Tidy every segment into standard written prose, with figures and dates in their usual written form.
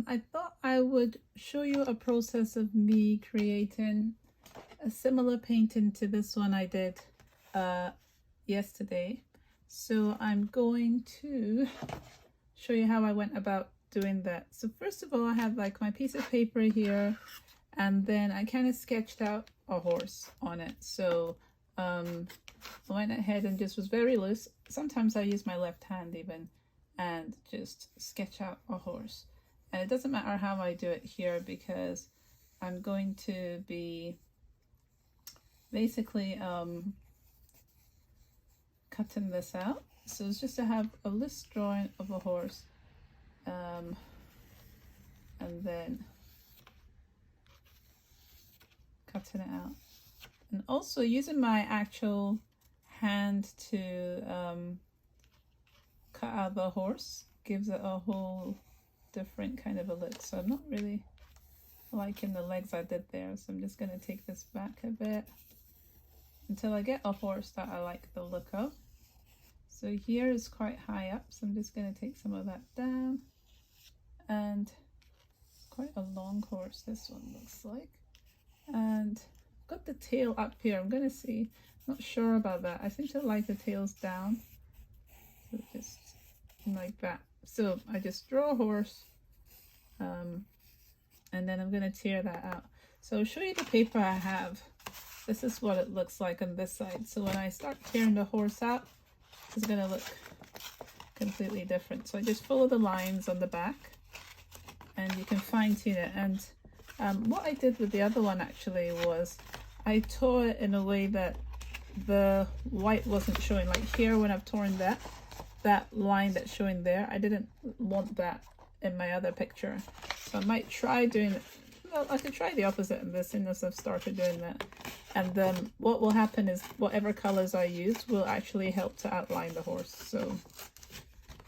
I thought I would show you a process of me creating a similar painting to this one I did yesterday. So I'm going to show you how I went about doing that. So first of all, I have like my piece of paper here, and then I kind of sketched out a horse on it. So I went ahead and just was very loose. Sometimes I use my left hand even and just sketch out a horse. And it doesn't matter how I do it here because I'm going to be basically cutting this out. So it's just to have a loose drawing of a horse, and then cutting it out. And also using my actual hand to cut out the horse gives it a whole different kind of a look. So I'm not really liking the legs I did there, so I'm just going to take this back a bit until I get a horse that I like the look of. So here is quite high up, so I'm just going to take some of that down, and it's quite a long horse this one looks like. And I've got the tail up here. I'm going to see, not sure about that. I seem to like the tails down, so just like that. So I just draw a horse, and then I'm going to tear that out. So I'll show you the paper I have. This is what it looks like on this side. So when I start tearing the horse out, it's going to look completely different. So I just follow the lines on the back, and you can fine tune it. And what I did with the other one actually was I tore it in a way that the white wasn't showing. Like here, when I've torn that line that's showing there, I didn't want that in my other picture. So I might try doing it. Well, I could try the opposite in this, as I've started doing that. And then what will happen is whatever colors I use will actually help to outline the horse. So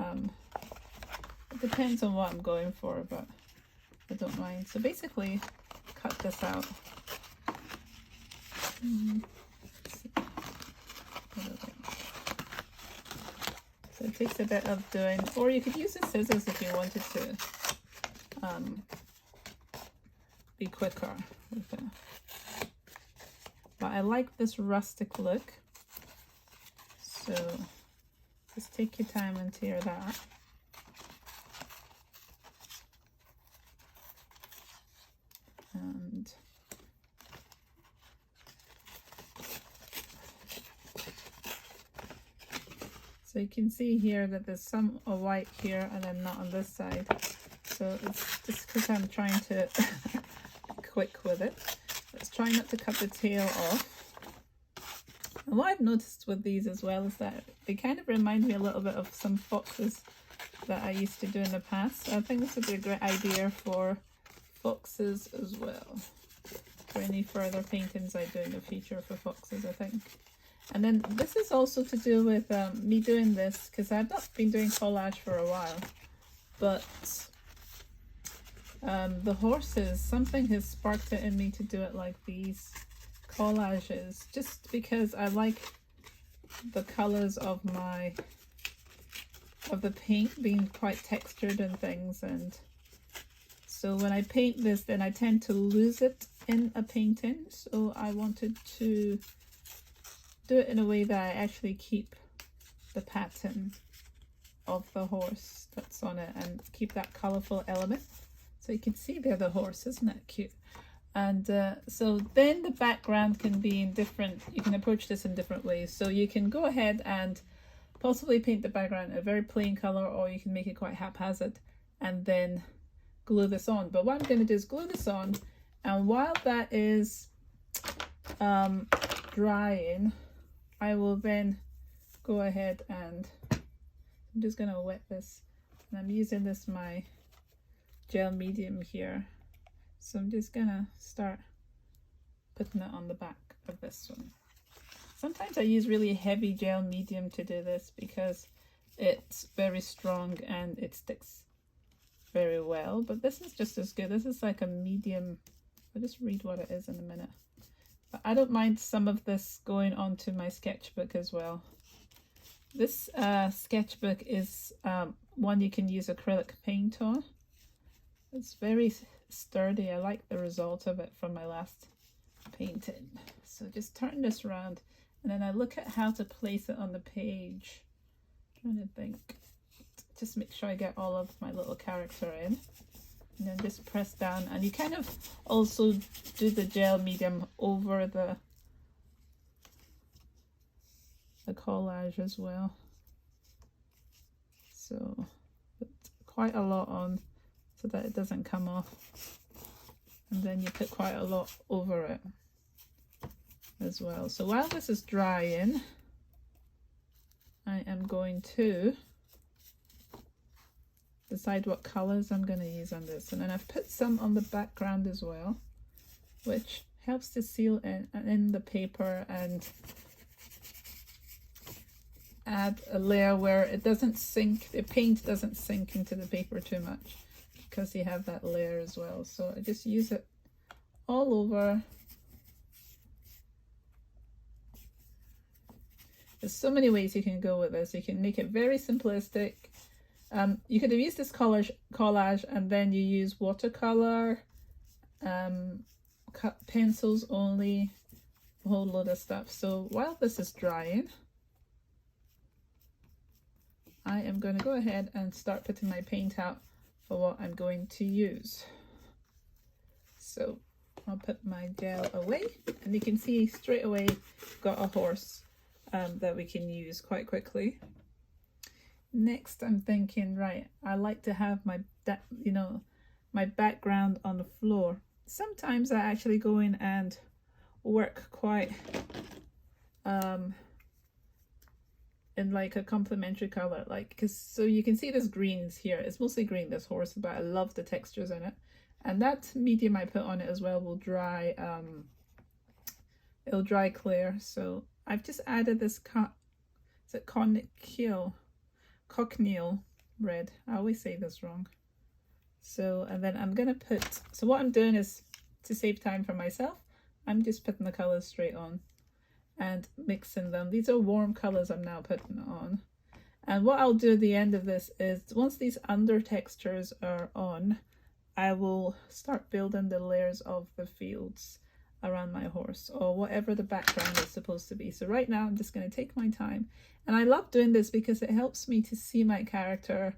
it depends on what I'm going for, but I don't mind. So basically, cut this out. So it takes a bit of doing, or you could use the scissors if you wanted to be quicker with it. But I like this rustic look, so just take your time and tear that. And so you can see here that there's some white here and then not on this side. So it's just because I'm trying to quick with it. Let's try not to cut the tail off. And what I've noticed with these as well is that they kind of remind me a little bit of some foxes that I used to do in the past. So I think this would be a great idea for foxes as well. For any further paintings I do in the future for foxes, I think. And then this is also to do with me doing this, because I've not been doing collage for a while, but the horses, something has sparked it in me to do it like these collages, just because I like the colors of the paint being quite textured and things. And so when I paint this, then I tend to lose it in a painting. So I wanted to do it in a way that I actually keep the pattern of the horse that's on it and keep that colorful element. So you can see there the horse, isn't that cute? And so then the background can be in different, you can approach this in different ways. So you can go ahead and possibly paint the background a very plain color, or you can make it quite haphazard and then glue this on. But what I'm going to do is glue this on, and while that is drying, I will then go ahead and I'm just going to wet this, and I'm using this my gel medium here, so I'm just gonna start putting it on the back of this one. Sometimes I use really heavy gel medium to do this because it's very strong and it sticks very well, but this is just as good. This is like a medium. I'll just read what it is in a minute, but I don't mind some of this going onto my sketchbook as well. This sketchbook is one you can use acrylic paint on. It's very sturdy. I like the result of it from my last painting. So just turn this around, and then I look at how to place it on the page. I'm trying to think. Just make sure I get all of my little character in. And then just press down, and you kind of also do the gel medium over the collage as well. So put quite a lot on so that it doesn't come off, and then you put quite a lot over it as well. So while this is drying, I am going to decide what colors I'm going to use on this, and then I've put some on the background as well, which helps to seal in the paper and add a layer where it doesn't sink, the paint doesn't sink into the paper too much, because you have that layer as well. So I just use it all over. There's so many ways you can go with this. You can make it very simplistic. You could have used this collage and then you use watercolor, pencils only, a whole load of stuff. So while this is drying, I am going to go ahead and start putting my paint out for what I'm going to use. So I'll put my gel away, and you can see straight away got a horse that we can use quite quickly. Next, I'm thinking, right, I like to have my my background on the floor. Sometimes I actually go in and work quite in like a complementary color, like, because so you can see this greens here. It's mostly green, this horse, but I love the textures in it, and that medium I put on it as well will dry. It'll dry clear. So I've just added this cochineal red. I always say this wrong. So, and then I'm gonna put, so what I'm doing is, to save time for myself, I'm just putting the colors straight on and mixing them. These are warm colors I'm now putting on. And what I'll do at the end of this is, once these under textures are on, I will start building the layers of the fields around my horse, or whatever the background is supposed to be. So right now I'm just going to take my time, and I love doing this because it helps me to see my character,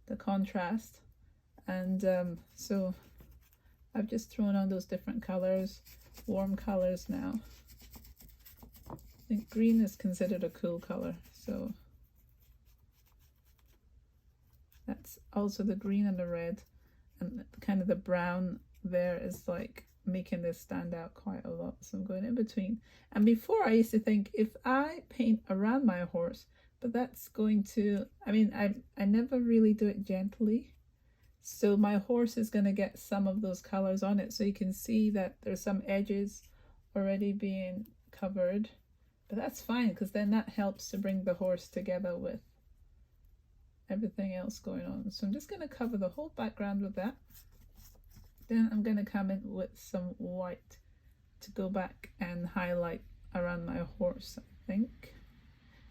the contrast. And so I've just thrown on those different colors, warm colors now. I think green is considered a cool color, so that's also the green and the red, and kind of the brown there is like making this stand out quite a lot. So I'm going in between. And before I used to think, if I paint around my horse, but that's going to, I mean, I never really do it gently, so my horse is going to get some of those colors on it. So you can see that there's some edges already being covered, but that's fine, because then that helps to bring the horse together with everything else going on. So I'm just going to cover the whole background with that. Then I'm going to come in with some white to go back and highlight around my horse, I think.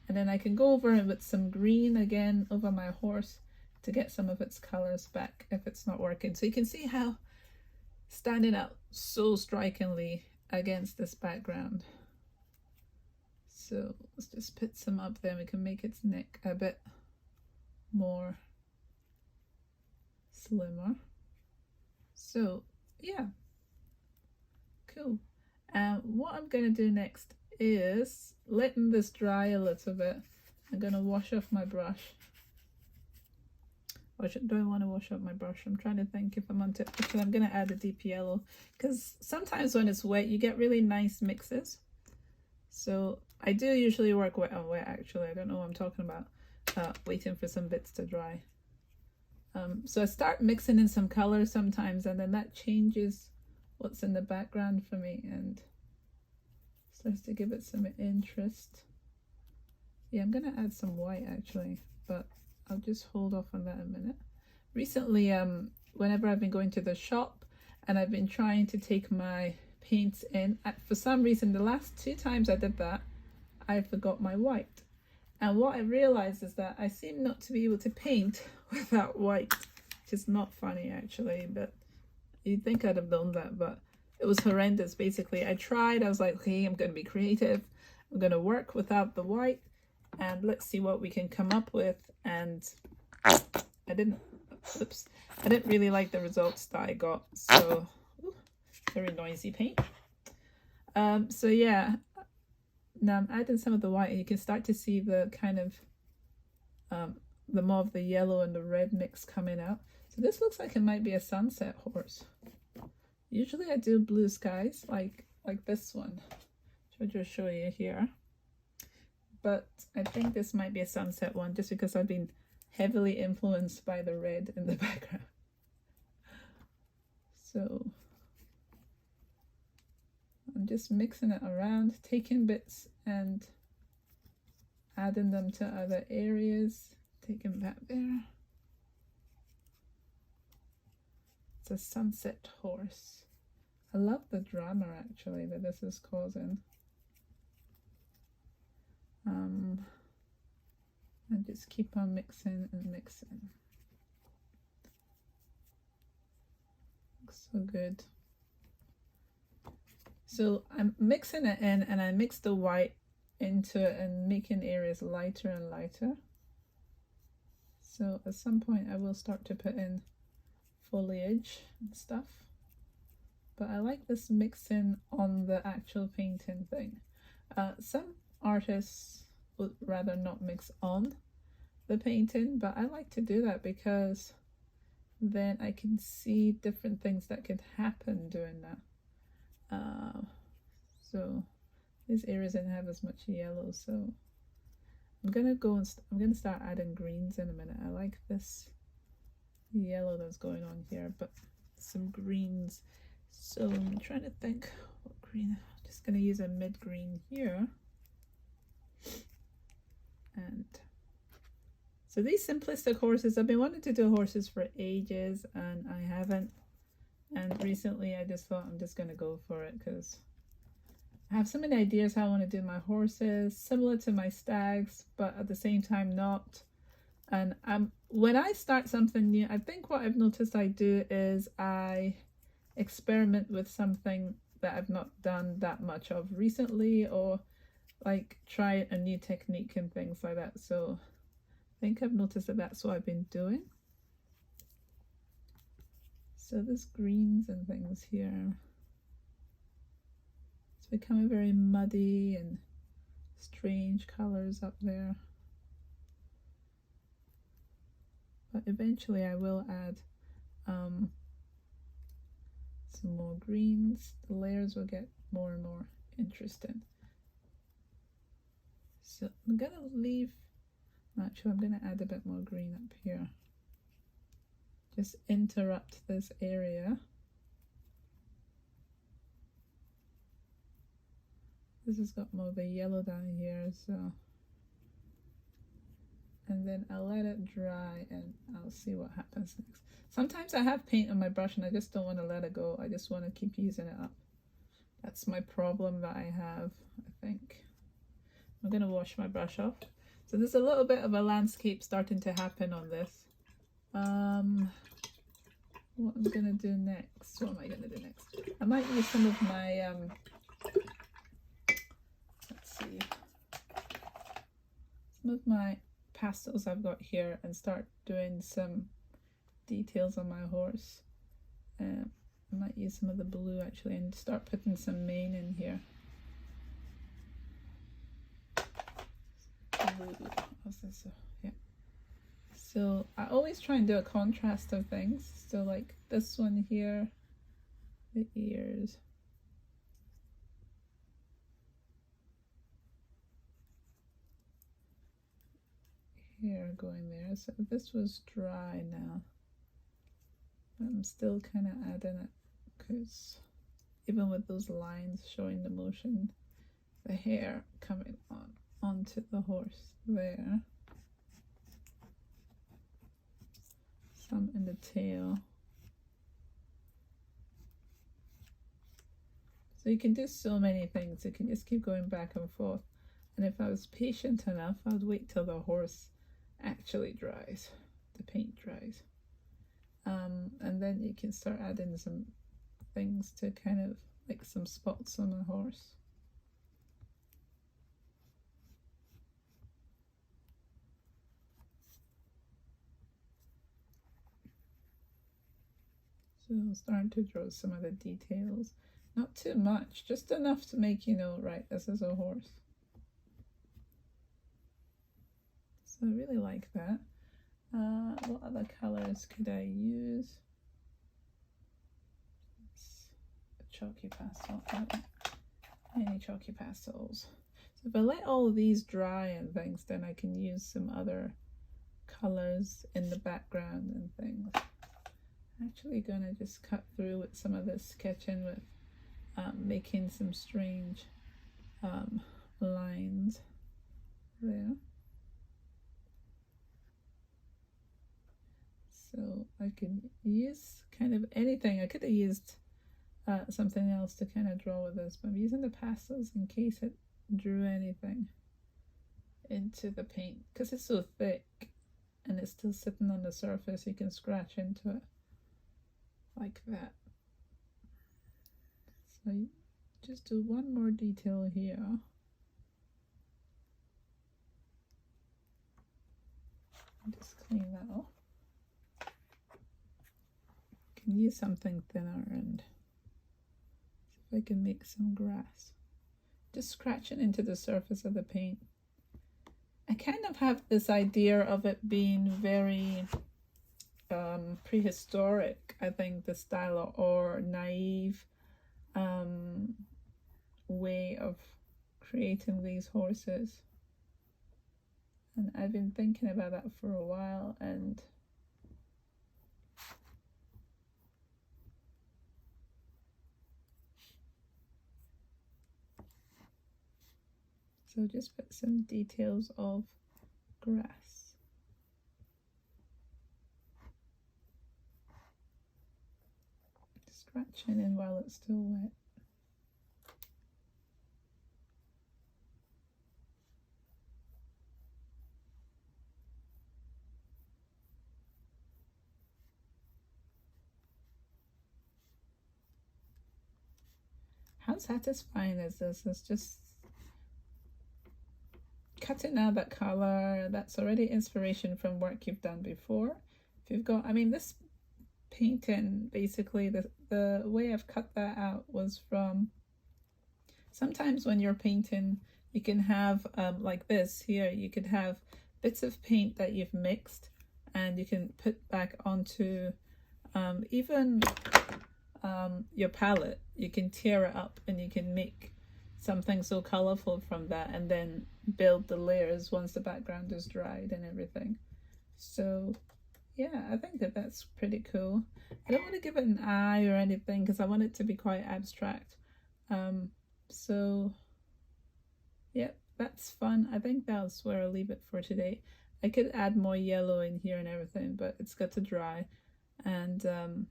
And then I can go over it with some green again over my horse to get some of its colors back if it's not working. So you can see how standing out so strikingly against this background. So let's just put some up there. We can make its neck a bit more slimmer. So yeah, cool. What I'm going to do next is letting this dry a little bit. I'm going to wash off my brush. Or do I want to wash off my brush? I'm trying to think if I'm on tip, because I'm going to add a deep yellow, because sometimes when it's wet you get really nice mixes. So I do usually work wet on wet, actually. I don't know what I'm talking about. Waiting for some bits to dry. So I start mixing in some colors sometimes, and then that changes what's in the background for me and starts to give it some interest. Yeah, I'm going to add some white actually, but I'll just hold off on that a minute. Recently, whenever I've been going to the shop and I've been trying to take my paints in, for some reason the last 2 times I did that, I forgot my white. And what I realized is that I seem not to be able to paint without white, which is not funny actually, but you'd think I'd have done that, but it was horrendous. Basically, I tried, I was like, okay, I'm going to be creative. I'm going to work without the white and let's see what we can come up with. And I didn't really like the results that I got. So, ooh, very noisy paint. So yeah, now I'm adding some of the white and you can start to see the kind of, the more of the yellow and the red mix coming out. So this looks like it might be a sunset horse. Usually I do blue skies like this one, which I'll just show you here. But I think this might be a sunset one just because I've been heavily influenced by the red in the background. So I'm just mixing it around, taking bits and adding them to other areas, taking back there. It's a sunset horse. I love the drama actually that this is causing. And just keep on mixing and mixing. Looks so good. So I'm mixing it in and I mix the white into it and making areas lighter and lighter. So at some point I will start to put in foliage and stuff. But I like this mixing on the actual painting thing. Some artists would rather not mix on the painting, but I like to do that because then I can see different things that could happen doing that. So these areas didn't have as much yellow, so I'm gonna start adding greens in a minute. I like this yellow that's going on here, but some greens. So I'm trying to think what green. I'm just gonna use a mid green here. And so these simplistic horses, I've been wanting to do horses for ages and I haven't. And recently I just thought I'm just gonna go for it because I have so many ideas how I want to do my horses, similar to my stags, but at the same time not. And when I start something new, I think what I've noticed I do is I experiment with something that I've not done that much of recently, or like try a new technique and things like that. So I think I've noticed that that's what I've been doing. So there's greens and things here. It's becoming very muddy and strange colors up there. But eventually I will add some more greens. The layers will get more and more interesting. So I'm gonna leave, actually I'm gonna add a bit more green up here. Just interrupt this area. This has got more of the yellow down here, so. And then I'll let it dry and I'll see what happens next. Sometimes I have paint on my brush and I just don't want to let it go. I just want to keep using it up. That's my problem that I have, I think. I'm going to wash my brush off. So there's a little bit of a landscape starting to happen on this. What I'm going to do next? What am I going to do next? I might use some of my, let's see, some of my pastels I've got here and start doing some details on my horse. I might use some of the blue actually and start putting some mane in here. Blue. What's this? Yeah. So I always try and do a contrast of things. So like this one here, the ears. Hair going there. So this was dry now. But I'm still kind of adding it because even with those lines showing the motion, the hair coming onto the horse there. Some in the tail. So you can do so many things. You can just keep going back and forth. And if I was patient enough, I would wait till the horse actually dries, the paint dries. and then you can start adding some things to kind of like some spots on a horse. So I'm starting to draw some of the details. Not too much, just enough to make you know, right, this is a horse. So I really like that. What other colors could I use? It's a chalky pastel. Any chalky pastels. So if I let all of these dry and things, then I can use some other colors in the background and things. I'm actually gonna just cut through with some of this sketching with making some strange lines there. So I can use kind of anything. I could have used something else to kind of draw with this, but I'm using the pastels in case it drew anything into the paint, because it's so thick and it's still sitting on the surface. You can scratch into it like that. So you just do one more detail here. Just clean that off. Can use something thinner and see if I can make some grass. Just scratching into the surface of the paint. I kind of have this idea of it being very prehistoric, I think, the style, or naive way of creating these horses. And I've been thinking about that for a while, and so just put some details of grass. Scratching in while it's still wet. How satisfying is this? It's just cutting out that color. That's already inspiration from work you've done before. If you've got, I mean, this painting, basically the way I've cut that out was from, sometimes when you're painting, you can have like this here, you could have bits of paint that you've mixed and you can put back onto even your palette. You can tear it up and you can make something so colorful from that, and then build the layers once the background is dried and everything. So yeah, I think that that's pretty cool. I don't want to give it an eye or anything because I want it to be quite abstract. So yeah, that's fun. I think that's where I'll leave it for today. I could add more yellow in here and everything, but it's got to dry. And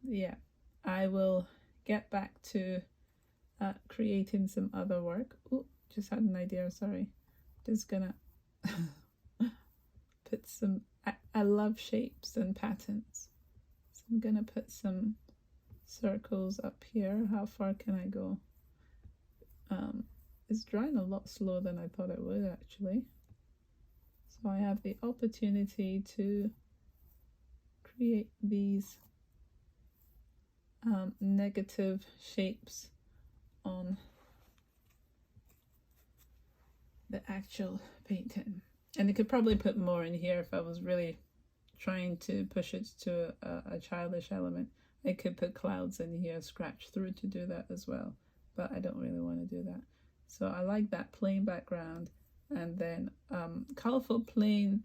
yeah, I will get back to creating some other work. Oh, just had an idea, sorry. Just gonna put some, I love shapes and patterns. So I'm gonna put some circles up here. How far can I go? It's drying a lot slower than I thought it would, actually. So I have the opportunity to create these negative shapes on the actual painting. And I could probably put more in here if I was really trying to push it to a childish element. I could put clouds in here, scratch through to do that as well, but I don't really want to do that. So I like that plain background, and then colorful plain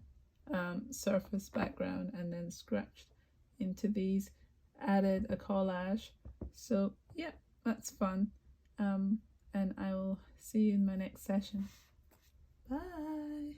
surface background, and then scratched into these, added a collage. So yeah, that's fun. And I will see you in my next session. Bye.